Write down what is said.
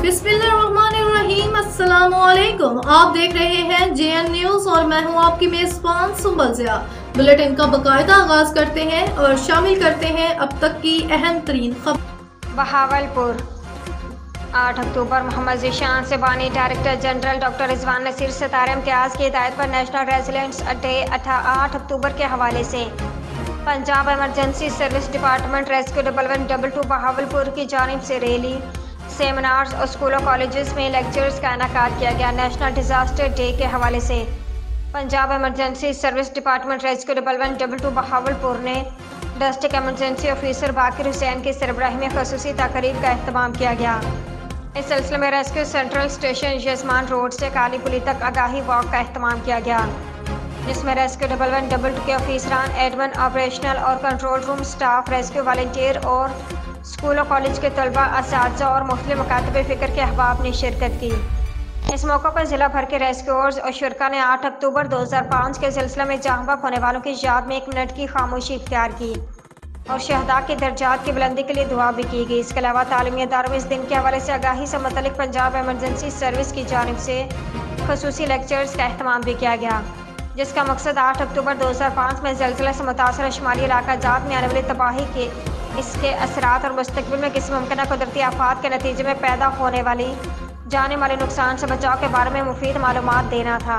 बिस्मिल्लाहिर्रहमानिर्रहीम। अस्सलामुअलैकुम। आप देख रहे हैं JN न्यूज और मैं हूं आपकी मेजबान सुंबल ज़िया। बुलेटिन का बाकायदा आगाज करते हैं और शामिल करते हैं अब तक की अहम तरीन खबर। बहावलपुर 8 अक्टूबर मोहम्मद ज़ीशान से बानी director general doctor Rizwan Naseer सितारे इम्तियाज़ की हिदायत पर नेशनल रेजिडेंट्स अड्डे 8 अक्टूबर के हवाले से Punjab emergency service department rescue development 22 Bahawalpur की जानिब से रैली, सेमिनार्स और स्कूलों कॉलेजेस में लेक्चर्स का इनेकाद किया गया। नेशनल डिजास्टर डे के हवाले से Punjab emergency service department rescue development 22 Bahawalpur ने डिस्ट्रिक्ट एमरजेंसी ऑफिसर बाकिर हुसैन की सरबराही में खसूसी तकरीब का अहतमाम किया गया। इस सिलसिले में रेस्क्यू सेंट्रल स्टेशन यजमान रोड से काली पुली तक आगाही वॉक का अहतमाम किया गया, जिसमें रेस्क्यू डेवलपमेंट 22 के ऑफिसरान, एडमिन, ऑपरेशनल और control room staff, rescue volunteer और स्कूल और कॉलेज के तलबा, असातिज़ा और मुख्तलिफ मकातब फ़िक्र के अहबाब ने शिरकत की। इस मौके पर ज़िला भर के रेस्क्यूअर्स और शुरका ने 8 अक्टूबर 2005 के सिलसिले में जहाँ बहक होने वालों की याद में 1 मिनट की खामोशी इख्तियार की और शहदा के दर्जात की बुलंदी के लिए दुआ भी की गई। इसके अलावा तालीमी इदारों में इस दिन के हवाले से आगाही से मुतल्लिक पंजाब एमरजेंसी सर्विस की जानिब से खसूसी लेक्चर्स का अहतमाम भी किया गया, जिसका मकसद 8 अक्टूबर 2005 में ज़लज़ला से मुतासर शुमाली इलाका जात में आने वाली तबाही के इसके असरात और मुस्तक़बिल में किसी मुमकिन कुदरती आफात के नतीजे में पैदा होने वाली जाने वाले नुकसान से बचाव के बारे में मुफीद मालूमात देना था।